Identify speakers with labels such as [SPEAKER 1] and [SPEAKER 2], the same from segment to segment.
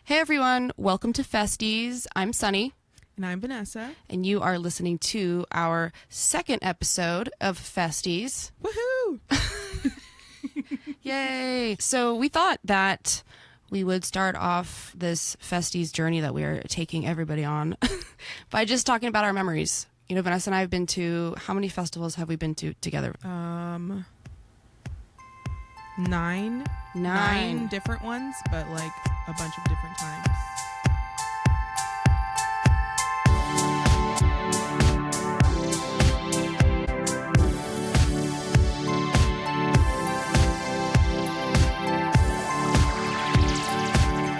[SPEAKER 1] Hey everyone, welcome to Festies. I'm Sunny.
[SPEAKER 2] And I'm Vanessa.
[SPEAKER 1] And you are listening to our second episode of Festies.
[SPEAKER 2] Woohoo!
[SPEAKER 1] Yay! So we thought that we would start off this Festies journey that we are taking everybody on by just talking about our memories. You know, Vanessa and I have been to, how many festivals have we been to together?
[SPEAKER 2] 9 different ones, but like a bunch of different times.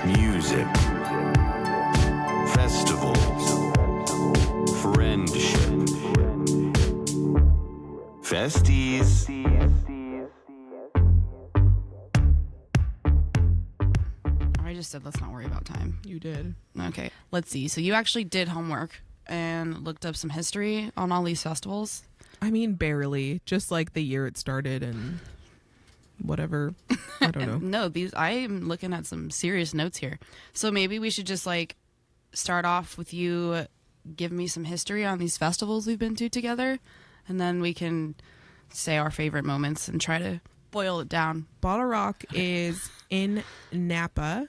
[SPEAKER 3] Music, festivals, friendship, Festies.
[SPEAKER 1] I just said let's not worry about time.
[SPEAKER 2] You did.
[SPEAKER 1] Okay, let's see. So you actually did homework and looked up some history on all these festivals?
[SPEAKER 2] I mean, barely. Just like the year it started and whatever. I don't know.
[SPEAKER 1] No, I'm looking at some serious notes here. So maybe we should just like start off with you give me some history on these festivals we've been to together, and then we can say our favorite moments and try to boil it down.
[SPEAKER 2] BottleRock is in Napa,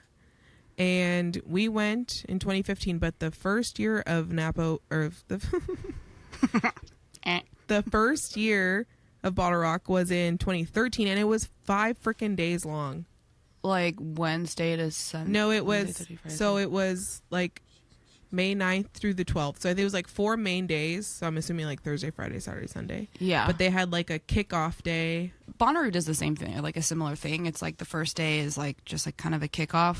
[SPEAKER 2] and we went in 2015, but the first year of Napa, or the first year of BottleRock was in 2013, and it was 5 freaking days long.
[SPEAKER 1] Like Wednesday to Sunday?
[SPEAKER 2] No, it
[SPEAKER 1] Wednesday,
[SPEAKER 2] was,
[SPEAKER 1] Thursday, Friday,
[SPEAKER 2] so it was like May 9th through the 12th. So I think it was like 4 main days. So I'm assuming like Thursday, Friday, Saturday, Sunday.
[SPEAKER 1] Yeah.
[SPEAKER 2] But they had like a kickoff day.
[SPEAKER 1] Bonnaroo does the same thing, like a similar thing. It's like the first day is like just like kind of a kickoff.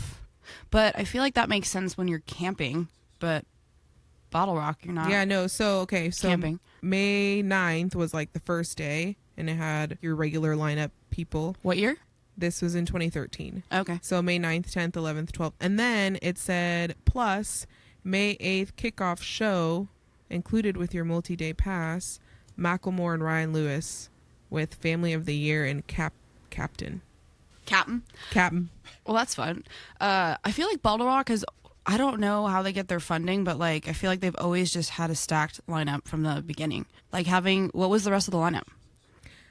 [SPEAKER 1] But I feel like that makes sense when you're camping, but BottleRock, you're not.
[SPEAKER 2] Yeah, no. So, okay. So
[SPEAKER 1] camping.
[SPEAKER 2] May 9th was like the first day, and it had your regular lineup people.
[SPEAKER 1] What year?
[SPEAKER 2] This was in 2013.
[SPEAKER 1] Okay.
[SPEAKER 2] So May 9th, 10th, 11th, 12th. And then it said plus May 8th kickoff show included with your multi-day pass, Macklemore and Ryan Lewis with Family of the Year and Captain.
[SPEAKER 1] Well, that's fun. I feel like BottleRock has, I don't know how they get their funding, but like I feel like they've always just had a stacked lineup from the beginning. Like what was the rest of the lineup?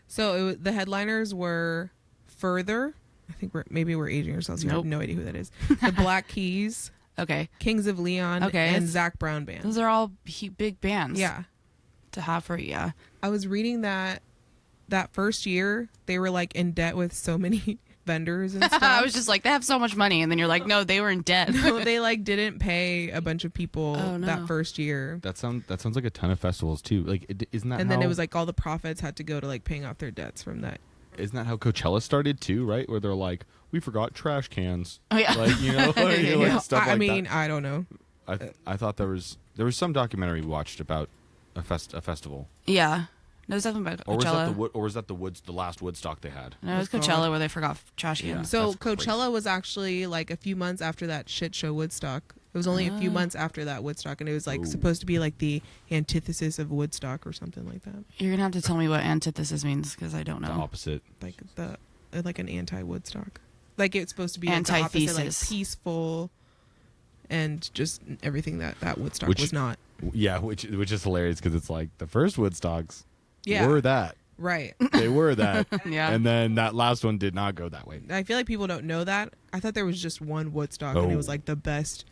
[SPEAKER 2] So the headliners were Further. I think we're aging ourselves. You
[SPEAKER 1] Nope.
[SPEAKER 2] have no idea who that is. The Black Keys,
[SPEAKER 1] Okay.
[SPEAKER 2] Kings of Leon,
[SPEAKER 1] Okay.
[SPEAKER 2] and Zach Brown Band.
[SPEAKER 1] Those are all big bands.
[SPEAKER 2] Yeah.
[SPEAKER 1] To have for, yeah.
[SPEAKER 2] I was reading that first year they were like in debt with so many vendors and stuff.
[SPEAKER 1] I was just like, they have so much money. And then you're like, no, they were in debt.
[SPEAKER 2] So they like didn't pay a bunch of people
[SPEAKER 1] Oh, no.
[SPEAKER 2] that first year.
[SPEAKER 4] That sounds like a ton of festivals too. Like, isn't that?
[SPEAKER 2] And
[SPEAKER 4] how,
[SPEAKER 2] then it was like all the profits had to go to like paying off their debts from that.
[SPEAKER 4] Isn't that how Coachella started too? Right, where they're like, we forgot trash cans.
[SPEAKER 1] Oh, yeah.
[SPEAKER 4] Like, you know, like stuff like
[SPEAKER 2] I mean,
[SPEAKER 4] that.
[SPEAKER 2] I don't know.
[SPEAKER 4] I thought there was some documentary we watched about a festival.
[SPEAKER 1] Yeah. No, there's something about Coachella.
[SPEAKER 4] Or was that the last Woodstock they had?
[SPEAKER 1] No, it was
[SPEAKER 2] Oh,
[SPEAKER 1] Coachella
[SPEAKER 2] God.
[SPEAKER 1] where they forgot trash
[SPEAKER 4] Yeah.
[SPEAKER 1] cans.
[SPEAKER 2] So
[SPEAKER 4] That's crazy.
[SPEAKER 2] Coachella was actually like a few months after that shit show Woodstock. It was only a few months after that Woodstock, and it was like
[SPEAKER 4] Ooh.
[SPEAKER 2] supposed to be like the antithesis of Woodstock or something like that.
[SPEAKER 1] You're going to have to tell me what antithesis means because I don't
[SPEAKER 4] The
[SPEAKER 1] know.
[SPEAKER 4] opposite.
[SPEAKER 2] Like an anti-Woodstock. Like it's supposed to be like the opposite, like
[SPEAKER 1] Antithesis.
[SPEAKER 2] peaceful, and just everything that Woodstock
[SPEAKER 4] Which-
[SPEAKER 2] was not.
[SPEAKER 4] Yeah, which is hilarious because it's like the first Woodstocks
[SPEAKER 2] Yeah.
[SPEAKER 4] were that.
[SPEAKER 2] Right.
[SPEAKER 4] They were that.
[SPEAKER 1] Yeah.
[SPEAKER 4] And then that last one did not go that way.
[SPEAKER 2] I feel like people don't know that. I thought there was just one Woodstock and it was
[SPEAKER 4] Oh.
[SPEAKER 2] like the best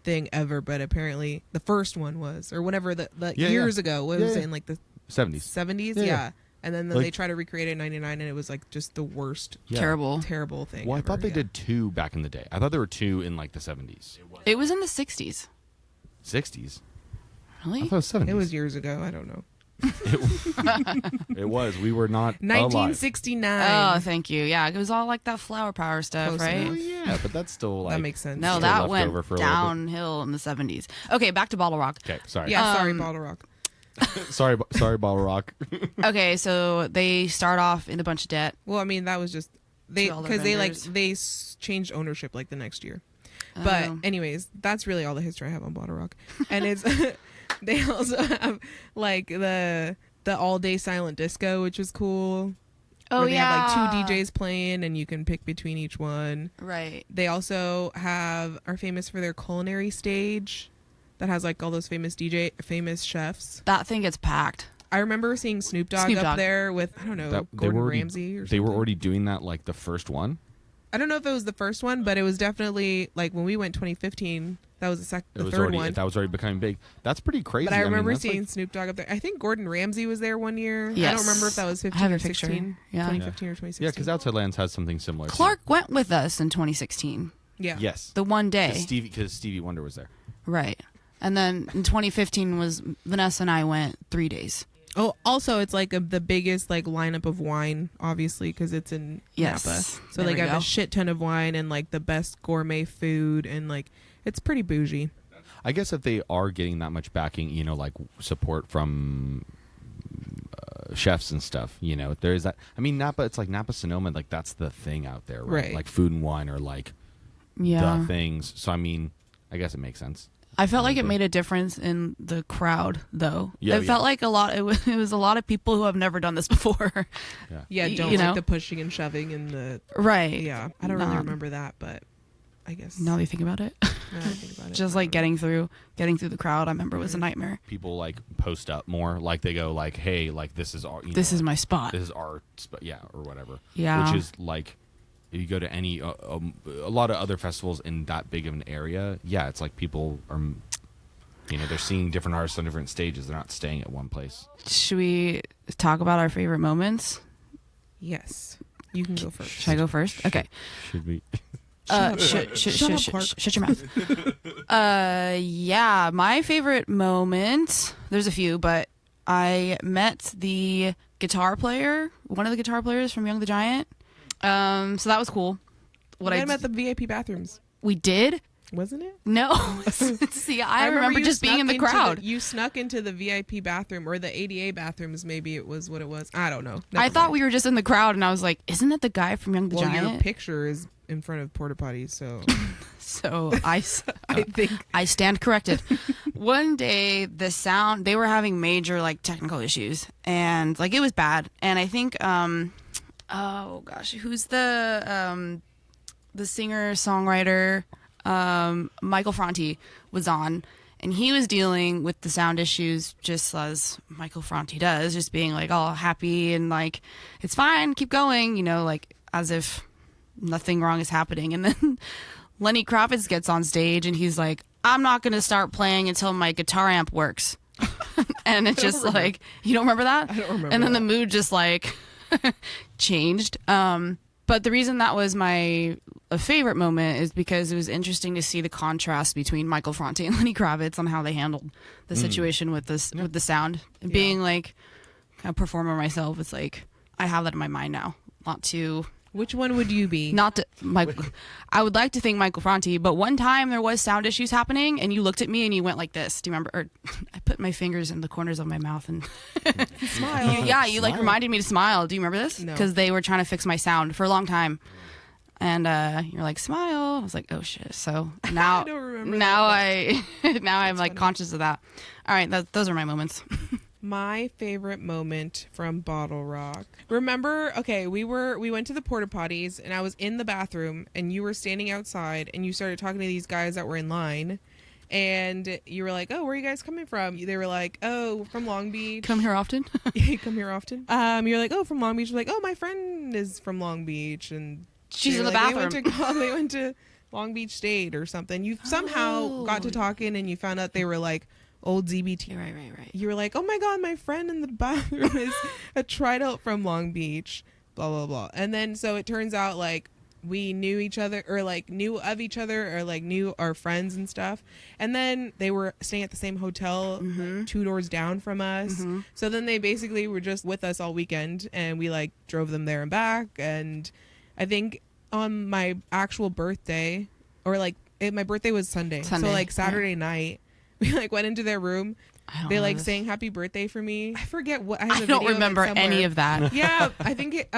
[SPEAKER 2] thing ever, but apparently the first one was, or whenever the
[SPEAKER 4] Yeah,
[SPEAKER 2] years
[SPEAKER 4] yeah.
[SPEAKER 2] ago, what
[SPEAKER 4] Yeah,
[SPEAKER 2] was it,
[SPEAKER 4] yeah.
[SPEAKER 2] in like the
[SPEAKER 4] 70s.
[SPEAKER 2] 70s?
[SPEAKER 4] Yeah,
[SPEAKER 2] Yeah.
[SPEAKER 4] yeah.
[SPEAKER 2] And then
[SPEAKER 4] Like-
[SPEAKER 2] they tried to recreate it in 99 and it was like just the worst,
[SPEAKER 4] Yeah.
[SPEAKER 1] Terrible.
[SPEAKER 2] terrible thing
[SPEAKER 4] Well, I
[SPEAKER 2] ever.
[SPEAKER 4] thought they
[SPEAKER 2] Yeah.
[SPEAKER 4] did 2 back in the day. I thought there were 2 in like the 70s.
[SPEAKER 1] It was in the 60s.
[SPEAKER 4] 60s? I
[SPEAKER 1] Really?
[SPEAKER 4] thought it was 70s.
[SPEAKER 2] It was years ago. I don't know.
[SPEAKER 4] It was. We were not alive.
[SPEAKER 2] 1969.
[SPEAKER 1] Oh, thank you. Yeah, it was all like that flower power stuff,
[SPEAKER 2] Close
[SPEAKER 1] right?
[SPEAKER 2] enough.
[SPEAKER 4] Well, yeah, but that's still like...
[SPEAKER 2] That makes sense.
[SPEAKER 1] No,
[SPEAKER 4] Still
[SPEAKER 1] that
[SPEAKER 4] left
[SPEAKER 1] went
[SPEAKER 4] over for a little bit.
[SPEAKER 1] downhill in the 70s. Okay, back to BottleRock.
[SPEAKER 4] Okay, sorry.
[SPEAKER 2] Yeah, sorry,
[SPEAKER 1] Um,
[SPEAKER 2] BottleRock.
[SPEAKER 4] sorry, BottleRock.
[SPEAKER 1] Okay, so they start off in a bunch of debt.
[SPEAKER 2] Well, I mean, that was just they
[SPEAKER 1] To all the
[SPEAKER 2] because they like
[SPEAKER 1] vendors.
[SPEAKER 2] changed ownership like the next year. But
[SPEAKER 1] Oh.
[SPEAKER 2] anyways, that's really all the history I have on BottleRock. And it's they also have like the all day silent disco, which was cool.
[SPEAKER 1] Oh,
[SPEAKER 2] where they have like
[SPEAKER 1] yeah.
[SPEAKER 2] two DJs playing and you can pick between each one.
[SPEAKER 1] Right.
[SPEAKER 2] They also are famous for their culinary stage that has like all those famous chefs.
[SPEAKER 1] That thing gets packed.
[SPEAKER 2] I remember seeing Snoop Dogg
[SPEAKER 1] Snoop
[SPEAKER 2] up
[SPEAKER 1] Dogg.
[SPEAKER 2] there with, I don't know,
[SPEAKER 4] They
[SPEAKER 2] Gordon
[SPEAKER 4] were already,
[SPEAKER 2] Ramsay or
[SPEAKER 4] They were
[SPEAKER 2] something.
[SPEAKER 4] already doing that like the first one.
[SPEAKER 2] I don't know if it was the first one, but it was definitely like when we went 2015. That was the third one.
[SPEAKER 4] That was already becoming big. That's pretty crazy.
[SPEAKER 2] But I remember
[SPEAKER 4] that's
[SPEAKER 2] seeing
[SPEAKER 4] like,
[SPEAKER 2] Snoop Dogg up there. I think Gordon Ramsay was there one year.
[SPEAKER 1] Yes.
[SPEAKER 2] I don't remember if that was 15
[SPEAKER 1] I have
[SPEAKER 2] or
[SPEAKER 1] a picture.
[SPEAKER 2] 16.
[SPEAKER 1] Yeah.
[SPEAKER 2] 2015 or 2016.
[SPEAKER 4] yeah, because OutsideLands has something similar.
[SPEAKER 1] Clark went with us in 2016.
[SPEAKER 2] Yeah.
[SPEAKER 4] Yes.
[SPEAKER 1] The one day.
[SPEAKER 4] Because Stevie Wonder was there.
[SPEAKER 1] Right. And then in 2015 was Vanessa and I went 3 days.
[SPEAKER 2] Oh, also it's like the biggest like lineup of wine, obviously, because it's in
[SPEAKER 1] Yes.
[SPEAKER 2] Napa. So
[SPEAKER 1] There
[SPEAKER 2] like
[SPEAKER 1] we
[SPEAKER 2] I have
[SPEAKER 1] go.
[SPEAKER 2] a shit ton of wine and like the best gourmet food and like it's pretty bougie.
[SPEAKER 4] I guess if they are getting that much backing, like support from chefs and stuff, there is that. I mean, Napa, it's like Napa Sonoma, like that's the thing out there, right?
[SPEAKER 2] Right.
[SPEAKER 4] Like food and wine are like
[SPEAKER 1] Yeah.
[SPEAKER 4] the things. So I mean, I guess it makes sense.
[SPEAKER 1] I felt like it made a difference in the crowd, though.
[SPEAKER 4] Yeah,
[SPEAKER 1] it felt like a lot. It was a lot of people who have never done this before.
[SPEAKER 2] Yeah, don't
[SPEAKER 1] You
[SPEAKER 2] like
[SPEAKER 1] know?
[SPEAKER 2] the pushing and shoving and the
[SPEAKER 1] Right.
[SPEAKER 2] yeah. I don't really remember that, but I guess
[SPEAKER 1] Now that you think about it,
[SPEAKER 2] now that I think about it,
[SPEAKER 1] just like getting through the crowd, I remember was a nightmare.
[SPEAKER 4] People like post up more, like they go like, "Hey, like this is our,
[SPEAKER 1] This is my spot.
[SPEAKER 4] this is our, yeah, or whatever."
[SPEAKER 1] Yeah.
[SPEAKER 4] Which is like, if you go to any a lot of other festivals in that big of an area, yeah, it's like people are. They're seeing different artists on different stages. They're not staying at one place.
[SPEAKER 1] Should we talk about our favorite moments?
[SPEAKER 2] yes. You can go first.
[SPEAKER 1] Should I go first? Okay.
[SPEAKER 4] Should we?
[SPEAKER 1] Shut your mouth. Yeah, my favorite moment, there's a few, but I met the guitar player, one of the guitar players from Young the Giant. So that was cool.
[SPEAKER 2] What I met the VIP bathrooms,
[SPEAKER 1] we did?
[SPEAKER 2] wasn't it?
[SPEAKER 1] No. See, I remember
[SPEAKER 2] you
[SPEAKER 1] just being
[SPEAKER 2] snuck
[SPEAKER 1] in the
[SPEAKER 2] into
[SPEAKER 1] crowd.
[SPEAKER 2] You snuck into the VIP bathroom or the ADA bathrooms. Maybe it was what it was. I don't know.
[SPEAKER 1] I thought we were just in the crowd, and I was like, "Isn't that the guy from Young the
[SPEAKER 2] Well,
[SPEAKER 1] Giant?"
[SPEAKER 2] your picture is in front of porta potties, so
[SPEAKER 1] So I
[SPEAKER 2] think
[SPEAKER 1] I stand corrected. One day the sound, they were having major like technical issues, and like it was bad. And I think oh gosh, who's the singer songwriter Michael Franti was on, and he was dealing with the sound issues just as Michael Franti does, just being like all happy and like it's fine, keep going, like as if nothing wrong is happening. And then Lenny Kravitz gets on stage and he's like, I'm not going to start playing until my guitar amp works. And it's just like, you don't remember that?
[SPEAKER 2] I don't remember
[SPEAKER 1] And then
[SPEAKER 2] that.
[SPEAKER 1] the mood just like changed. But the reason that was my favorite moment is because it was interesting to see the contrast between Michael Franti and Lenny Kravitz on how they handled the situation with this with the sound. And being like a performer myself, it's like I have that in my mind now.
[SPEAKER 2] which one would you be?
[SPEAKER 1] I would like to think Michael Franti, but one time there was sound issues happening, and you looked at me and you went like this. Do you remember? Or I put my fingers in the corners of my mouth and
[SPEAKER 2] Smile.
[SPEAKER 1] you like reminded me to smile. Do you remember this?
[SPEAKER 2] No.
[SPEAKER 1] Because they were trying to fix my sound for a long time, and you're like smile. I was like, oh shit. So now,
[SPEAKER 2] don't remember
[SPEAKER 1] now
[SPEAKER 2] that,
[SPEAKER 1] now I'm like conscious of that. All right, those are my moments.
[SPEAKER 2] My favorite moment from BottleRock. Remember, okay, we went to the porta potties and I was in the bathroom and you were standing outside and you started talking to these guys that were in line and you were like, "Oh, where are you guys coming from?" They were like, "Oh, from Long Beach."
[SPEAKER 1] Come here often.
[SPEAKER 2] You come here often. You're like, "Oh, from Long Beach." You're like, "Oh, my friend is from Long Beach and
[SPEAKER 1] She's
[SPEAKER 2] they
[SPEAKER 1] in
[SPEAKER 2] were
[SPEAKER 1] the
[SPEAKER 2] like,
[SPEAKER 1] bathroom.
[SPEAKER 2] They went to Long Beach State or something. You somehow got to talking and you found out they were like old ZBT.
[SPEAKER 1] Right.
[SPEAKER 2] You were like, "Oh my god, my friend in the bathroom is a tried-out from Long Beach," blah blah blah. And then so it turns out like we knew each other or like knew of each other or like knew our friends and stuff. And then they were staying at the same hotel like, 2 doors down from us. So then they basically were just with us all weekend and we like drove them there and back. And I think on my actual birthday or like my birthday was Sunday. So like Saturday night we like went into their room. They like sang happy birthday for me. I forget what I, have a
[SPEAKER 1] I
[SPEAKER 2] video
[SPEAKER 1] don't
[SPEAKER 2] of it
[SPEAKER 1] remember any
[SPEAKER 2] somewhere.
[SPEAKER 1] of that.
[SPEAKER 2] Yeah, I think it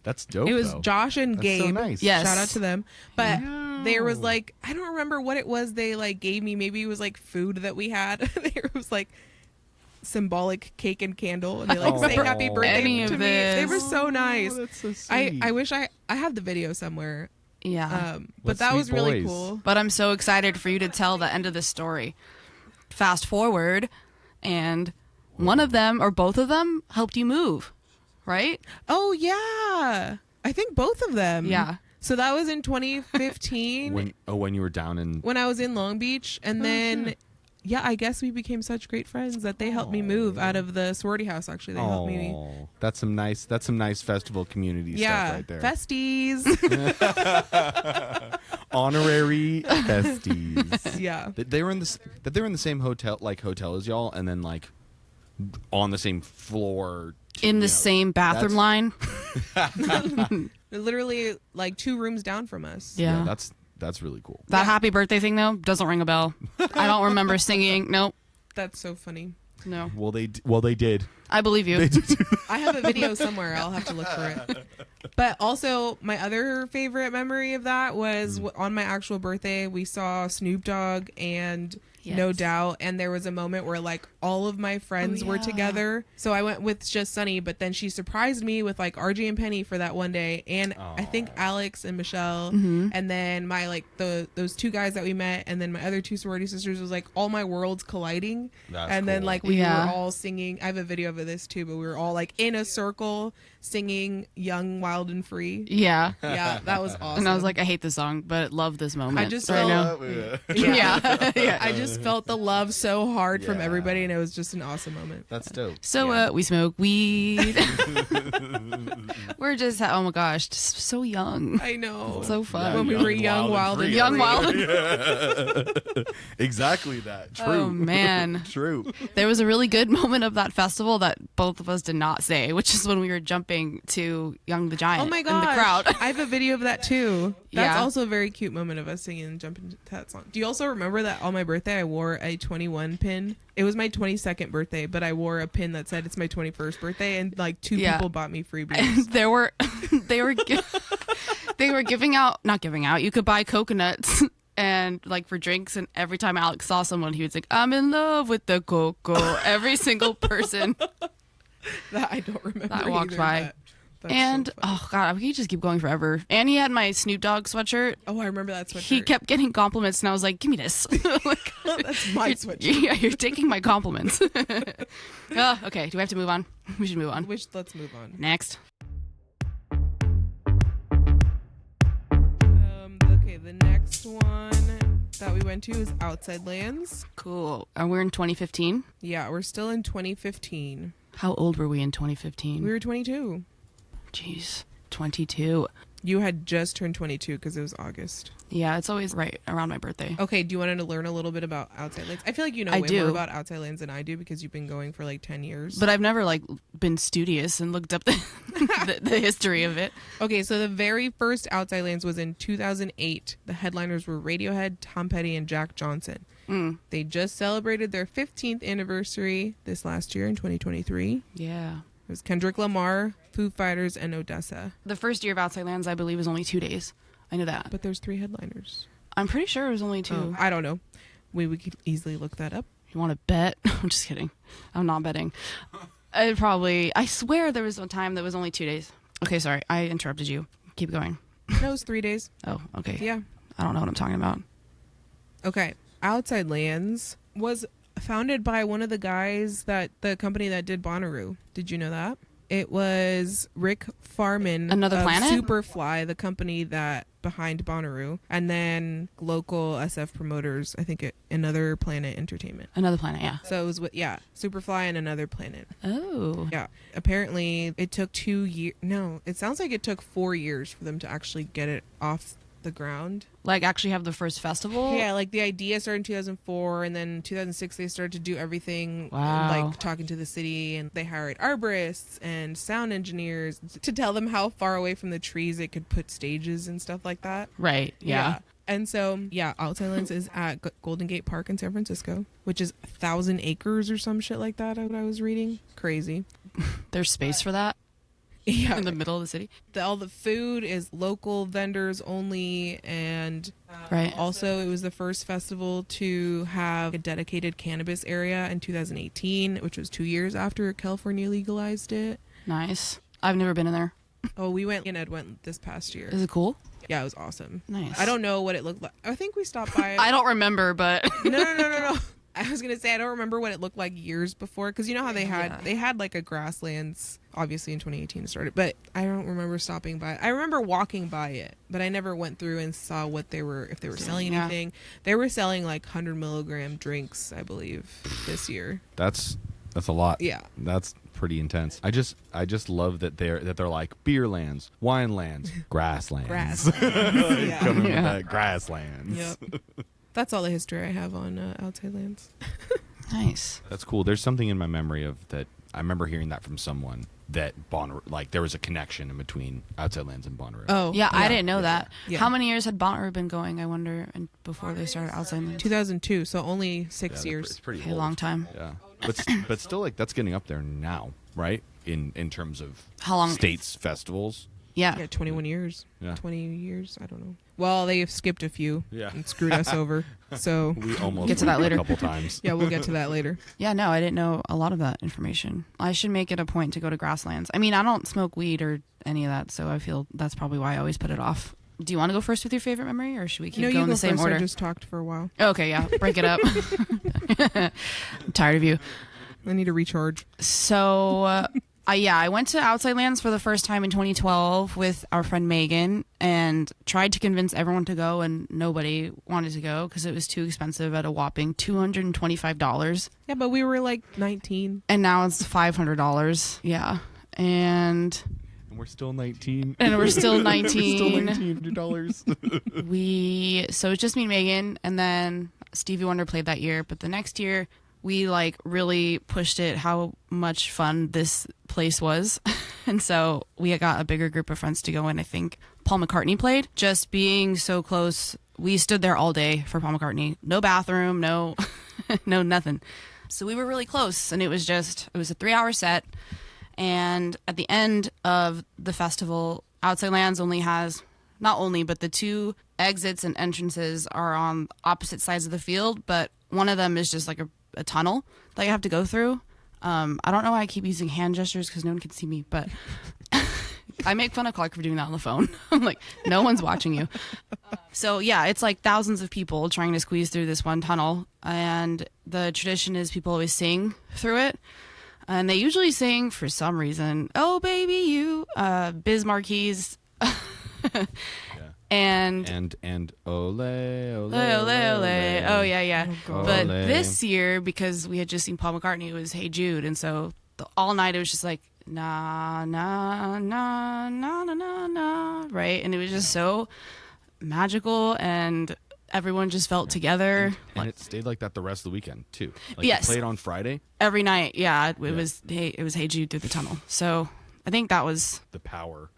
[SPEAKER 4] That's dope.
[SPEAKER 2] it was
[SPEAKER 4] though.
[SPEAKER 2] Josh and
[SPEAKER 4] That's
[SPEAKER 2] Gabe.
[SPEAKER 4] so nice.
[SPEAKER 1] Yes.
[SPEAKER 2] Shout out to them. But
[SPEAKER 4] Wow.
[SPEAKER 2] there was like I don't remember what it was they like gave me. Maybe it was like food that we had. There was like symbolic cake and candle, and they like
[SPEAKER 4] Oh.
[SPEAKER 2] sang happy
[SPEAKER 1] Any
[SPEAKER 2] birthday
[SPEAKER 1] of
[SPEAKER 2] to me. They were
[SPEAKER 1] this.
[SPEAKER 2] so nice.
[SPEAKER 4] that's so
[SPEAKER 2] I wish I have the video somewhere.
[SPEAKER 1] Yeah.
[SPEAKER 2] But
[SPEAKER 4] What
[SPEAKER 2] that
[SPEAKER 4] sweet
[SPEAKER 2] was really
[SPEAKER 4] boys.
[SPEAKER 2] cool.
[SPEAKER 1] But I'm so excited for you to tell the end of this story. Fast forward, and one of them or both of them helped you move, right?
[SPEAKER 2] Oh yeah, I think both of them.
[SPEAKER 1] Yeah.
[SPEAKER 2] So that was in 2015
[SPEAKER 4] when you were down in
[SPEAKER 2] when I was in Long Beach, and then yeah, I guess we became such great friends that they helped me move out of the sorority house. Actually, they helped me.
[SPEAKER 4] Oh, that's some nice festival community
[SPEAKER 2] Yeah,
[SPEAKER 4] stuff right there.
[SPEAKER 2] Festies.
[SPEAKER 4] Honorary Festies.
[SPEAKER 2] Yeah.
[SPEAKER 4] They were in the same hotel as y'all, and then like on the same floor
[SPEAKER 1] In the same bathroom line.
[SPEAKER 2] Literally like 2 rooms down from us.
[SPEAKER 1] Yeah.
[SPEAKER 4] That's really cool.
[SPEAKER 1] That happy birthday thing, though, doesn't ring a bell. I don't remember singing. Nope.
[SPEAKER 2] That's so funny.
[SPEAKER 1] No.
[SPEAKER 4] Well, they did.
[SPEAKER 1] I believe you.
[SPEAKER 2] I have a video somewhere. I'll have to look for it. But also, my other favorite memory of that was on my actual birthday, we saw Snoop Dogg and No
[SPEAKER 1] Yes.
[SPEAKER 2] Doubt. And there was a moment where, like, all of my friends were
[SPEAKER 1] yeah.
[SPEAKER 2] together. So I went with just Sunny, but then she surprised me with, like, RJ and Penny for that one day. And I think Alex and Michelle. And then my, like, those 2 guys that we met. And then my other 2 sorority sisters was, like, all my worlds colliding.
[SPEAKER 4] That's
[SPEAKER 2] and then,
[SPEAKER 4] cool.
[SPEAKER 2] like, we
[SPEAKER 1] Yeah.
[SPEAKER 2] were all singing. I have a video of this, too, but we were all, like, in a circle singing Young, Wild, and Free.
[SPEAKER 1] Yeah.
[SPEAKER 2] Yeah, that was awesome.
[SPEAKER 1] And I was like, I hate this song, but love this moment.
[SPEAKER 2] I just
[SPEAKER 1] right
[SPEAKER 2] felt-
[SPEAKER 1] now.
[SPEAKER 2] yeah.
[SPEAKER 1] Yeah.
[SPEAKER 2] I just felt the love so hard from
[SPEAKER 4] Yeah.
[SPEAKER 2] everybody, and it was just an awesome moment.
[SPEAKER 4] That's dope.
[SPEAKER 1] So we smoke weed. We're just oh my gosh, just so young.
[SPEAKER 2] I know.
[SPEAKER 1] So fun.
[SPEAKER 2] When we were young, wild, and
[SPEAKER 1] Young,
[SPEAKER 2] free.
[SPEAKER 1] wild.
[SPEAKER 4] Exactly that. True.
[SPEAKER 1] Oh man.
[SPEAKER 4] True.
[SPEAKER 1] There was a really good moment of that festival that both of us did not say, which is when we were jumping to Young the Giant
[SPEAKER 2] Oh my
[SPEAKER 1] in
[SPEAKER 2] gosh.
[SPEAKER 1] the crowd.
[SPEAKER 2] I have a video of that too. That's
[SPEAKER 1] Yeah.
[SPEAKER 2] also a very cute moment of us singing and jumping to that song. Do you also remember that on my birthday I wore a 21 pin? It was my 22nd birthday, but I wore a pin that said it's my 21st birthday, and like 2
[SPEAKER 1] Yeah.
[SPEAKER 2] people bought me freebies.
[SPEAKER 1] And they were they were not giving out. You could buy coconuts and like for drinks, and every time Alex saw someone, he was like, "I'm in love with the cocoa." Every single person.
[SPEAKER 2] That I don't remember.
[SPEAKER 1] That walked
[SPEAKER 2] either,
[SPEAKER 1] by.
[SPEAKER 2] but that's
[SPEAKER 1] And
[SPEAKER 2] so funny.
[SPEAKER 1] oh god, we could just keep going forever. And he had my Snoop Dogg sweatshirt.
[SPEAKER 2] Oh, I remember that sweatshirt.
[SPEAKER 1] He kept getting compliments, and I was like, "Give me this." Like,
[SPEAKER 2] That's my sweatshirt.
[SPEAKER 1] yeah, you're taking my compliments. Okay, do we have to move on? We should move on.
[SPEAKER 2] Let's move on.
[SPEAKER 1] Next.
[SPEAKER 2] Okay, the next one that we went to is OutsideLands.
[SPEAKER 1] Cool. And we're in 2015.
[SPEAKER 2] Yeah, we're still in 2015.
[SPEAKER 1] How old were we in 2015?
[SPEAKER 2] We were 22.
[SPEAKER 1] Jeez, 22.
[SPEAKER 2] You had just turned 22 because it was August.
[SPEAKER 1] Yeah, it's always right around my birthday.
[SPEAKER 2] Okay, do you want to learn a little bit about OutsideLands? I feel like you know
[SPEAKER 1] I
[SPEAKER 2] way
[SPEAKER 1] do.
[SPEAKER 2] more about OutsideLands than I do because you've been going for like 10 years.
[SPEAKER 1] But I've never like been studious and looked up the history of it.
[SPEAKER 2] Okay, so the very first OutsideLands was in 2008. The headliners were Radiohead, Tom Petty, and Jack Johnson. They just celebrated their 15th anniversary this last year in 2023.
[SPEAKER 1] Yeah.
[SPEAKER 2] It was Kendrick Lamar, Foo Fighters, and Odessa.
[SPEAKER 1] The first year of OutsideLands, I believe, was only 2 days. I know that.
[SPEAKER 2] But there's 3 headliners.
[SPEAKER 1] I'm pretty sure it was only 2.
[SPEAKER 2] Oh, I don't know. We could easily look that up.
[SPEAKER 1] You want to bet? I'm just kidding. I'm not betting. I swear there was a time that was only 2 days. Okay, sorry. I interrupted you. Keep going.
[SPEAKER 2] No, it was 3 days.
[SPEAKER 1] Oh, okay.
[SPEAKER 2] Yeah.
[SPEAKER 1] I don't know what I'm talking about.
[SPEAKER 2] Okay. OutsideLands was founded by one of the guys the company that did Bonnaroo. Did you know that? It was Rick Farman
[SPEAKER 1] Another
[SPEAKER 2] of
[SPEAKER 1] Planet?
[SPEAKER 2] Superfly, the company that behind Bonnaroo, and then local SF promoters, I think Another Planet Entertainment.
[SPEAKER 1] Another Planet, yeah.
[SPEAKER 2] So it was Superfly and Another Planet.
[SPEAKER 1] Oh.
[SPEAKER 2] Yeah. Apparently it took 2 years. No, it sounds like it took 4 years for them to actually get it off the ground.
[SPEAKER 1] Like actually have the first festival?
[SPEAKER 2] Yeah, like the idea started in 2004, and then 2006 they started to do everything.
[SPEAKER 1] Wow.
[SPEAKER 2] Like talking to the city, and they hired arborists and sound engineers to tell them how far away from the trees it could put stages and stuff like that.
[SPEAKER 1] Right, yeah.
[SPEAKER 2] And so, OutsideLands is at Golden Gate Park in San Francisco, which is 1,000 acres or some shit like that. I was reading. Crazy.
[SPEAKER 1] There's space for that?
[SPEAKER 2] Yeah.
[SPEAKER 1] in the middle of the city.
[SPEAKER 2] All the food is local vendors only, and
[SPEAKER 1] Right.
[SPEAKER 2] also it was the first festival to have a dedicated cannabis area in 2018, which was 2 years after California legalized it.
[SPEAKER 1] Nice. I've never been in there.
[SPEAKER 2] Oh, we went, and Ed went this past year.
[SPEAKER 1] Is it cool?
[SPEAKER 2] Yeah, it was awesome.
[SPEAKER 1] Nice.
[SPEAKER 2] I don't know what it looked like. I think we stopped by it.
[SPEAKER 1] I don't remember, but
[SPEAKER 2] No. I was gonna say I don't remember what it looked like years before, because you know how they
[SPEAKER 1] Yeah.
[SPEAKER 2] had like a grasslands, obviously in 2018 it started, but I don't remember stopping by. I remember walking by it, but I never went through and saw what they were, if they were selling
[SPEAKER 1] Yeah.
[SPEAKER 2] anything. They were selling like 100 milligram drinks, I believe, this year.
[SPEAKER 4] That's a lot.
[SPEAKER 2] Yeah.
[SPEAKER 4] That's pretty intense. I just love that they're like beer lands, wine lands, grasslands.
[SPEAKER 2] Grass.
[SPEAKER 4] Coming
[SPEAKER 2] Yeah.
[SPEAKER 4] with
[SPEAKER 1] Yeah.
[SPEAKER 4] that grasslands.
[SPEAKER 2] Yep. That's all the history I have on Outside Lands.
[SPEAKER 1] nice.
[SPEAKER 4] That's cool. There's something in my memory of that. I remember hearing that from someone that Bonnaroo, like there was a connection in between Outside Lands and Bonnaroo.
[SPEAKER 2] Oh,
[SPEAKER 1] Yeah, I didn't know that.
[SPEAKER 2] Yeah.
[SPEAKER 1] How many years had Bonnaroo been going, I wonder, and before they started Outside Lands?
[SPEAKER 2] 2002, so only 6
[SPEAKER 4] Yeah,
[SPEAKER 2] years.
[SPEAKER 4] It's pretty
[SPEAKER 1] Okay, a
[SPEAKER 4] old.
[SPEAKER 1] long time.
[SPEAKER 4] Yeah, but still, like that's getting up there now, right? In terms of
[SPEAKER 1] How long?
[SPEAKER 4] states festivals.
[SPEAKER 1] Yeah.
[SPEAKER 2] Yeah, 21 years.
[SPEAKER 4] Yeah.
[SPEAKER 2] 20 years, I don't know. Well, they have skipped a few
[SPEAKER 4] Yeah.
[SPEAKER 2] and screwed us over. So,
[SPEAKER 4] We almost
[SPEAKER 1] Get to that
[SPEAKER 4] went
[SPEAKER 1] later.
[SPEAKER 4] a couple times.
[SPEAKER 2] yeah, we'll get to that later.
[SPEAKER 1] Yeah, no, I didn't know a lot of that information. I should make it a point to go to grasslands. I mean, I don't smoke weed or any of that, so I feel that's probably why I always put it off. Do you want to go first with your favorite memory, or should we keep
[SPEAKER 2] No, you
[SPEAKER 1] going
[SPEAKER 2] go
[SPEAKER 1] the same
[SPEAKER 2] first.
[SPEAKER 1] order?
[SPEAKER 2] I just talked for a while.
[SPEAKER 1] Okay, yeah, break it up. I'm tired of you.
[SPEAKER 2] I need to recharge.
[SPEAKER 1] So, I went to Outside Lands for the first time in 2012 with our friend Megan and tried to convince everyone to go, and nobody wanted to go because it was too expensive at a whopping $225.
[SPEAKER 2] Yeah, but we were like 19.
[SPEAKER 1] And now it's $500. Yeah. And
[SPEAKER 4] And we're still 19.
[SPEAKER 1] we're still 19.
[SPEAKER 4] Still $19.
[SPEAKER 1] So it's just me and Megan, and then Stevie Wonder played that year, but the next year we like really pushed it how much fun this place was. And so we got a bigger group of friends to go in. I think Paul McCartney played. Just being so close, we stood there all day for Paul McCartney. No bathroom, no no nothing. So we were really close, and it was a 3-hour set. And at the end of the festival, Outside Lands only has, not only, but the two exits and entrances are on opposite sides of the field, but one of them is just like a tunnel that you have to go through. I don't know why I keep using hand gestures because no one can see me, but I make fun of Clark for doing that on the phone. I'm like, no one's watching you. So yeah, it's like thousands of people trying to squeeze through this one tunnel, and the tradition is people always sing through it. And they usually sing, for some reason, "Oh Baby You," Biz Marquis. And
[SPEAKER 4] ole, ole,
[SPEAKER 1] ole, ole. Oh yeah.
[SPEAKER 2] God.
[SPEAKER 1] But
[SPEAKER 4] Ole.
[SPEAKER 1] this year, because we had just seen Paul McCartney, it was "Hey Jude," and so all night it was just like na na na na na na na, right? And it was just so magical, and everyone just felt together.
[SPEAKER 4] And it stayed like that the rest of the weekend too. Like
[SPEAKER 1] Yes.
[SPEAKER 4] you played on Friday.
[SPEAKER 1] Every night, yeah, it was "Hey Jude" through the tunnel. So I think that was.
[SPEAKER 4] The power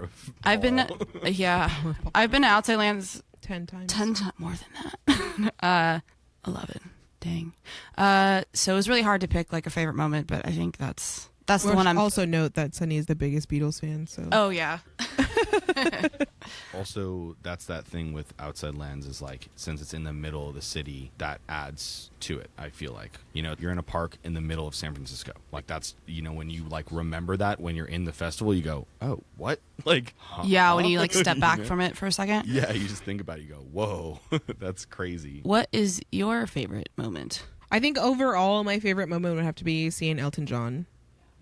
[SPEAKER 4] of.
[SPEAKER 1] I've been,
[SPEAKER 4] Paul.
[SPEAKER 1] yeah, I've been to Outside Lands
[SPEAKER 2] 10 times.
[SPEAKER 1] 10 times more than that. 11. Dang. So it was really hard to pick like a favorite moment, but I think that's the one I'm.
[SPEAKER 2] Also note that Sunny is the biggest Beatles fan, so.
[SPEAKER 1] Oh yeah.
[SPEAKER 4] Also, that's that thing with Outside Lands is like, since it's in the middle of the city, that adds to it. I feel like, you're in a park in the middle of San Francisco. Like that's, when you like remember that when you're in the festival, you go, oh, what? Like, huh?
[SPEAKER 1] Yeah, when you like step back from it for a second.
[SPEAKER 4] Yeah, you just think about it, you go, whoa, that's crazy.
[SPEAKER 1] What is your favorite moment?
[SPEAKER 2] I think overall my favorite moment would have to be seeing Elton John.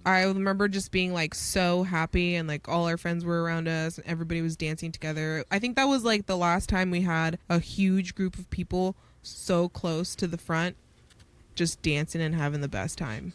[SPEAKER 2] I remember just being like so happy, and like all our friends were around us and everybody was dancing together. I think that was like the last time we had a huge group of people so close to the front just dancing and having the best time.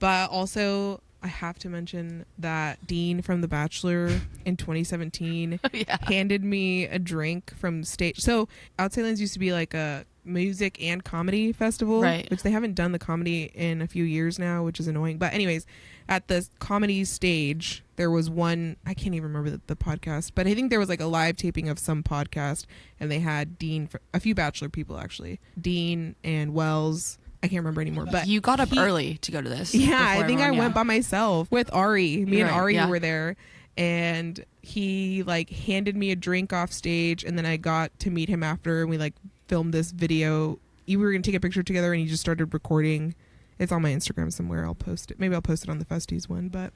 [SPEAKER 2] But also I have to mention that Dean from The Bachelor in 2017
[SPEAKER 1] Yeah.
[SPEAKER 2] handed me a drink from stage. So Outside Lands used to be like a music and comedy festival,
[SPEAKER 1] Right.
[SPEAKER 2] which they haven't done the comedy in a few years now, which is annoying. But anyways, at the comedy stage, there was one, I can't even remember the podcast, but I think there was like a live taping of some podcast, and they had Dean, a few Bachelor people actually, Dean and Wells, I can't remember anymore. But
[SPEAKER 1] You got up early to go to this.
[SPEAKER 2] Yeah,
[SPEAKER 1] before
[SPEAKER 2] I think I
[SPEAKER 1] everyone,
[SPEAKER 2] went by myself with Ari. Me and
[SPEAKER 1] Right,
[SPEAKER 2] Ari
[SPEAKER 1] yeah.
[SPEAKER 2] were there, and he like handed me a drink off stage, and then I got to meet him after, and we like filmed this video. We were gonna take a picture together, and he just started recording. It's on my Instagram somewhere. I'll post it. Maybe I'll post it on the Festies one. But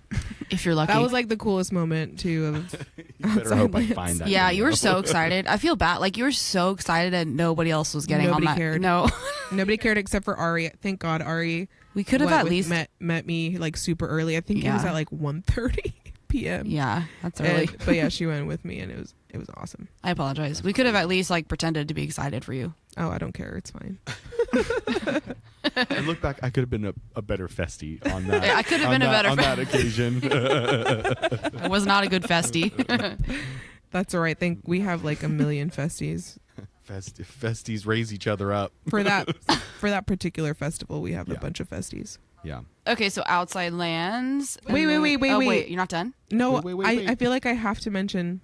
[SPEAKER 1] if you're lucky.
[SPEAKER 2] that was like the coolest moment too. Of
[SPEAKER 4] You better hope I
[SPEAKER 2] OutsideLands.
[SPEAKER 4] find that.
[SPEAKER 1] yeah,
[SPEAKER 4] video.
[SPEAKER 1] you were so excited. I feel bad. Like you were so excited and nobody else was getting
[SPEAKER 2] Nobody
[SPEAKER 1] on that.
[SPEAKER 2] cared.
[SPEAKER 1] No.
[SPEAKER 2] Nobody cared except for Ari. Thank God Ari
[SPEAKER 1] We could have
[SPEAKER 2] went
[SPEAKER 1] at
[SPEAKER 2] with-
[SPEAKER 1] least
[SPEAKER 2] met me like super early. I think it was
[SPEAKER 1] Yeah.
[SPEAKER 2] at like 1:30 p.m.
[SPEAKER 1] Yeah, that's early.
[SPEAKER 2] But yeah, she went with me, and it was awesome.
[SPEAKER 1] I apologize. We could have at least like pretended to be excited for you.
[SPEAKER 2] Oh, I don't care. It's fine.
[SPEAKER 4] I look back, I could have been a better festie on that.
[SPEAKER 1] Yeah, I could have
[SPEAKER 4] on
[SPEAKER 1] been a
[SPEAKER 4] that-
[SPEAKER 1] better
[SPEAKER 4] on that occasion.
[SPEAKER 1] I was not a good festie.
[SPEAKER 2] That's all right. Think we have like a million festies
[SPEAKER 4] Festies raise each other up.
[SPEAKER 2] for that particular festival. We have a
[SPEAKER 4] Yeah.
[SPEAKER 2] bunch of festies.
[SPEAKER 4] Yeah.
[SPEAKER 1] Okay, so Outside Lands. and
[SPEAKER 2] Wait,
[SPEAKER 1] then-
[SPEAKER 2] wait,
[SPEAKER 1] oh,
[SPEAKER 2] wait.
[SPEAKER 1] You're not done?
[SPEAKER 2] No,
[SPEAKER 4] Wait.
[SPEAKER 2] I feel like I have to mention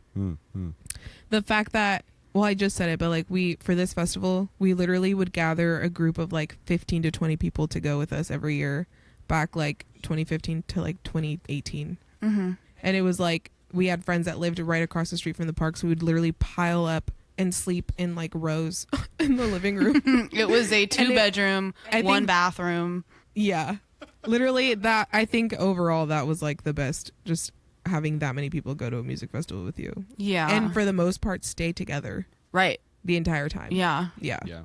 [SPEAKER 2] the fact that, well, I just said it, but like for this festival, we literally would gather a group of like 15 to 20 people to go with us every year, back like 2015 to like 2018.
[SPEAKER 1] Mm-hmm.
[SPEAKER 2] And it was like we had friends that lived right across the street from the park, so we would literally pile up and sleep in like rows in the living room.
[SPEAKER 1] It was a
[SPEAKER 2] And
[SPEAKER 1] 2-bedroom,
[SPEAKER 2] I
[SPEAKER 1] one
[SPEAKER 2] think-
[SPEAKER 1] bathroom.
[SPEAKER 2] Yeah, literally that. I think overall that was like the best, just having that many people go to a music festival with you,
[SPEAKER 1] Yeah.
[SPEAKER 2] and for the most part stay together
[SPEAKER 1] right.
[SPEAKER 2] the entire time.
[SPEAKER 1] Yeah.
[SPEAKER 2] Yeah.
[SPEAKER 4] Yeah.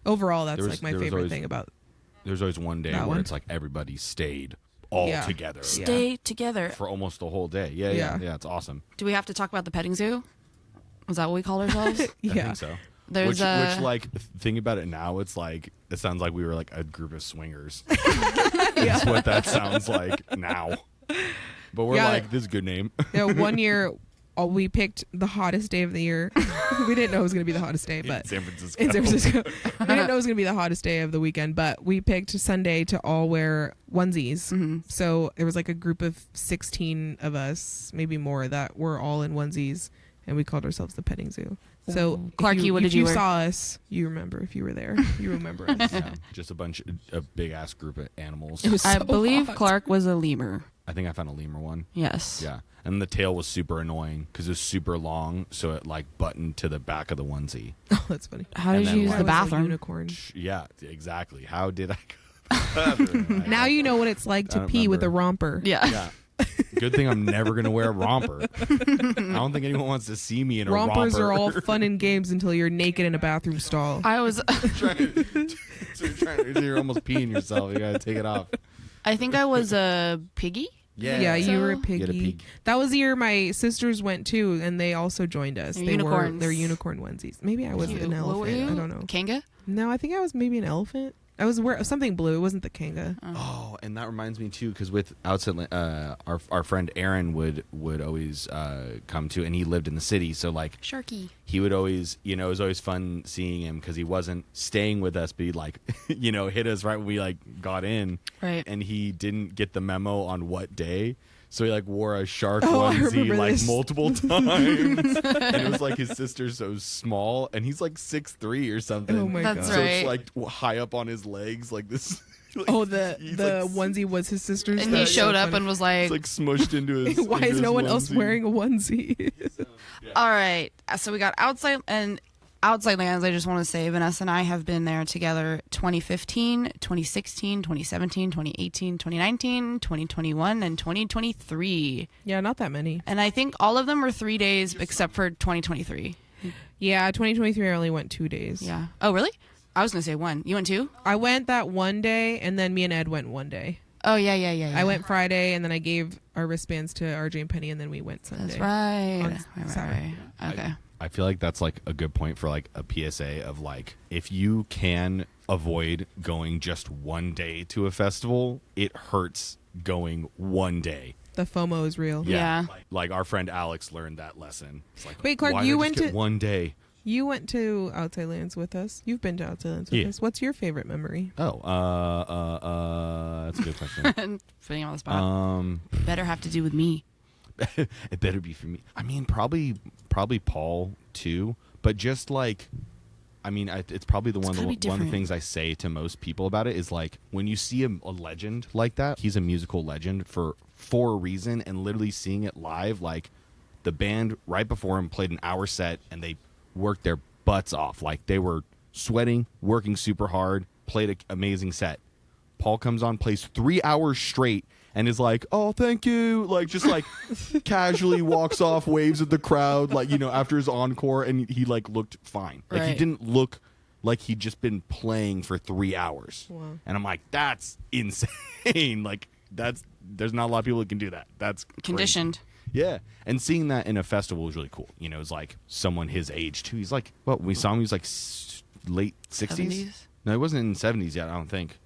[SPEAKER 2] Overall, that's
[SPEAKER 4] There was-
[SPEAKER 2] like my
[SPEAKER 4] there was
[SPEAKER 2] favorite
[SPEAKER 4] always-
[SPEAKER 2] thing about.
[SPEAKER 4] There's always one day
[SPEAKER 2] That
[SPEAKER 4] where
[SPEAKER 2] one?
[SPEAKER 4] it's like everybody stayed all
[SPEAKER 2] Yeah.
[SPEAKER 4] together
[SPEAKER 2] Yeah.
[SPEAKER 1] Stay together.
[SPEAKER 4] for almost the whole day. Yeah.
[SPEAKER 2] Yeah.
[SPEAKER 4] It's awesome.
[SPEAKER 1] Do we have to talk about the petting zoo? Is that what we call ourselves?
[SPEAKER 4] I
[SPEAKER 2] Yeah.
[SPEAKER 4] think so.
[SPEAKER 1] There's
[SPEAKER 4] which
[SPEAKER 1] a
[SPEAKER 4] like thinking about it now, it's like it sounds like we were like a group of swingers. That's what that sounds like now. But we're
[SPEAKER 2] Yeah.
[SPEAKER 4] like, this is a good name.
[SPEAKER 2] Yeah, one year we picked the hottest day of the year. We didn't know it was going to be the hottest day, but
[SPEAKER 4] in San Francisco.
[SPEAKER 2] in San Francisco, we didn't know it was going to be the hottest day of the weekend. But we picked Sunday to all wear onesies.
[SPEAKER 1] Mm-hmm.
[SPEAKER 2] So there was like a group of 16 of us, maybe more, that were all in onesies, and we called ourselves the petting zoo. So if
[SPEAKER 1] Clarky, what
[SPEAKER 2] if
[SPEAKER 1] did you wear?
[SPEAKER 2] saw us, you remember. If you were there, you remember us.
[SPEAKER 4] Yeah, just a big ass group of animals.
[SPEAKER 2] It was
[SPEAKER 1] I
[SPEAKER 2] so
[SPEAKER 1] believe
[SPEAKER 2] hot.
[SPEAKER 1] Clark was a lemur.
[SPEAKER 4] I think I found a lemur one.
[SPEAKER 1] Yes.
[SPEAKER 4] Yeah. And the tail was super annoying because it was super long, so it like buttoned to the back of the onesie.
[SPEAKER 2] Oh, that's funny.
[SPEAKER 1] How
[SPEAKER 4] And
[SPEAKER 1] did
[SPEAKER 4] then
[SPEAKER 1] you use
[SPEAKER 4] like-
[SPEAKER 1] the
[SPEAKER 2] That was a
[SPEAKER 1] bathroom?
[SPEAKER 2] unicorn.
[SPEAKER 4] Yeah, exactly. How did I go to the bathroom?
[SPEAKER 2] Now you know what it's like
[SPEAKER 4] I
[SPEAKER 2] to
[SPEAKER 4] don't
[SPEAKER 2] pee with a
[SPEAKER 4] remember.
[SPEAKER 2] romper.
[SPEAKER 1] Yeah.
[SPEAKER 4] Yeah. Good thing I'm never gonna wear a romper. I don't think anyone wants to see me in a
[SPEAKER 2] Rompers
[SPEAKER 4] romper.
[SPEAKER 2] are all fun and games until you're naked in a bathroom stall.
[SPEAKER 1] I was.
[SPEAKER 4] You're almost peeing yourself. You gotta take it off.
[SPEAKER 1] I think I was a piggy.
[SPEAKER 2] Yeah, you were a
[SPEAKER 1] So-
[SPEAKER 2] piggy.
[SPEAKER 4] You had a pig.
[SPEAKER 2] That was the year my sisters went too, and they also joined us.
[SPEAKER 1] They're
[SPEAKER 2] They
[SPEAKER 1] unicorns.
[SPEAKER 2] they're unicorn onesies. Maybe I was
[SPEAKER 1] Cute.
[SPEAKER 2] an
[SPEAKER 1] What were
[SPEAKER 2] elephant.
[SPEAKER 1] you?
[SPEAKER 2] I don't know.
[SPEAKER 1] Kanga.
[SPEAKER 2] No, I think I was maybe an elephant. I was something blue. It wasn't the kanga.
[SPEAKER 4] Oh, and that reminds me too, because with outside, our friend Aaron would always come to, and he lived in the city, so like
[SPEAKER 1] Sharky.
[SPEAKER 4] he would always, it was always fun seeing him because he wasn't staying with us, but he like, hit us right when we like got in,
[SPEAKER 1] Right.
[SPEAKER 4] and he didn't get the memo on what day. So he like wore a shark
[SPEAKER 2] Oh, I
[SPEAKER 4] onesie
[SPEAKER 2] remember
[SPEAKER 4] like
[SPEAKER 2] this.
[SPEAKER 4] multiple times, and it was like his sister's so small, and he's like 6'3" or something.
[SPEAKER 2] Oh my
[SPEAKER 1] That's
[SPEAKER 2] god.
[SPEAKER 4] So
[SPEAKER 1] right.
[SPEAKER 4] it's like high up on his legs, like this. Like,
[SPEAKER 2] Oh, the
[SPEAKER 4] he's,
[SPEAKER 2] the
[SPEAKER 4] like,
[SPEAKER 2] onesie was his sister's.
[SPEAKER 1] And he
[SPEAKER 2] That's so
[SPEAKER 1] showed up
[SPEAKER 2] funny.
[SPEAKER 1] and was like,
[SPEAKER 4] It's like smushed into his.
[SPEAKER 2] Why
[SPEAKER 4] into
[SPEAKER 2] is
[SPEAKER 4] his
[SPEAKER 2] no one else
[SPEAKER 4] onesie.
[SPEAKER 2] wearing a onesie?
[SPEAKER 1] all right. So we got Outside Lands. I just want to say Vanessa and I have been there together 2015, 2016, 2017, 2018, 2019, 2021, and 2023.
[SPEAKER 2] Yeah, not that many.
[SPEAKER 1] And I think all of them were 3 days except for 2023.
[SPEAKER 2] Yeah, 2023 I only went 2 days.
[SPEAKER 1] Yeah. Oh, really? I was going to say one. You went two?
[SPEAKER 2] I went that one day, and then me and Ed went one day.
[SPEAKER 1] Oh, yeah.
[SPEAKER 2] I went Friday, and then I gave our wristbands to RJ and Penny, and then we went Sunday.
[SPEAKER 1] That's right.
[SPEAKER 2] On Saturday.
[SPEAKER 1] Right. Okay.
[SPEAKER 4] I feel like that's like a good point for like a PSA of like, if you can avoid going just one day to a festival, it hurts going one day.
[SPEAKER 2] The FOMO is real.
[SPEAKER 1] Yeah.
[SPEAKER 4] Like our friend Alex learned that lesson. It's like,
[SPEAKER 2] Wait, Clark,
[SPEAKER 4] why
[SPEAKER 2] you
[SPEAKER 4] not
[SPEAKER 2] went
[SPEAKER 4] just get
[SPEAKER 2] to-
[SPEAKER 4] one day.
[SPEAKER 2] You went to Outside Lands with us. You've been to Outside Lands with
[SPEAKER 4] Yeah.
[SPEAKER 2] us. What's your favorite memory?
[SPEAKER 4] Oh, that's a good question.
[SPEAKER 1] Putting him on the spot. Better have to do with me.
[SPEAKER 4] It better be for me. I mean, probably Paul too, but just like I mean, it's probably one of the
[SPEAKER 1] different.
[SPEAKER 4] things I say to most people about it is like when you see a legend like that, he's a musical legend for a reason, and literally seeing it live, like the band right before him played an hour set and they worked their butts off, like they were sweating, working super hard, played an amazing set. Paul comes on, plays 3 hours straight, and is like, "Oh, thank you," like just like casually walks off, waves at the crowd, like, you know, after his encore, and he like looked fine. Like he
[SPEAKER 1] Right.
[SPEAKER 4] didn't look like he'd just been playing for 3 hours.
[SPEAKER 2] Wow.
[SPEAKER 4] And I'm like, that's insane. Like there's not a lot of people that can do that. That's crazy.
[SPEAKER 1] Conditioned.
[SPEAKER 4] Yeah, and seeing that in a festival was really cool. You know, it's like someone his age too. He's like, well, we saw him. He was like late 60s.
[SPEAKER 1] 70s?
[SPEAKER 4] No, he wasn't in 70s yet. I don't think.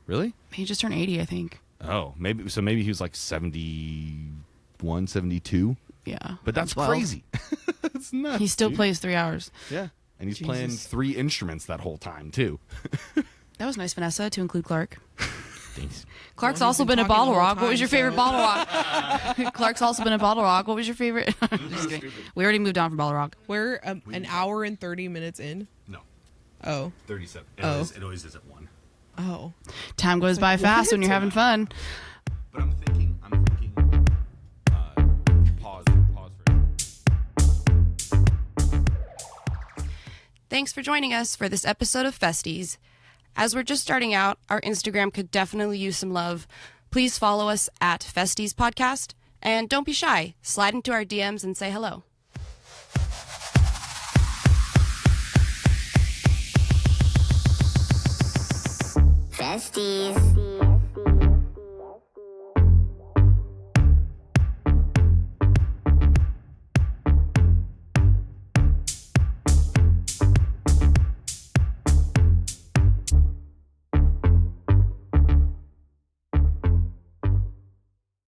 [SPEAKER 4] Really?
[SPEAKER 1] He just turned 80, I think.
[SPEAKER 4] Oh, maybe. So maybe he was like 71, 72.
[SPEAKER 1] Yeah.
[SPEAKER 4] But that's
[SPEAKER 1] Well,
[SPEAKER 4] crazy. That's nuts.
[SPEAKER 1] He still
[SPEAKER 4] dude.
[SPEAKER 1] plays 3 hours.
[SPEAKER 4] Yeah, and he's
[SPEAKER 2] Jesus.
[SPEAKER 4] playing 3 instruments that whole time too.
[SPEAKER 1] That was nice, Vanessa, to include Clark.
[SPEAKER 4] Thanks.
[SPEAKER 1] Clark's
[SPEAKER 2] Well, he's
[SPEAKER 1] also
[SPEAKER 2] been
[SPEAKER 1] been at
[SPEAKER 2] talking the whole
[SPEAKER 1] BottleRock. What was
[SPEAKER 2] time,
[SPEAKER 1] your favorite
[SPEAKER 2] so-
[SPEAKER 1] BottleRock? Clark's also been at BottleRock. What was your favorite? Just kidding. We already moved on from BottleRock.
[SPEAKER 2] We're an hour and 30 minutes in.
[SPEAKER 4] No,
[SPEAKER 2] Oh.
[SPEAKER 4] 37.
[SPEAKER 2] Oh.
[SPEAKER 4] It always is at 1.
[SPEAKER 2] Oh.
[SPEAKER 1] Time goes by fast when you're having fun.
[SPEAKER 4] But I'm thinking. Pause for.
[SPEAKER 1] Thanks for joining us for this episode of Festies. As we're just starting out, our Instagram could definitely use some love. Please follow us at Festies Podcast. And don't be shy. Slide into our DMs and say hello.
[SPEAKER 5] Festies.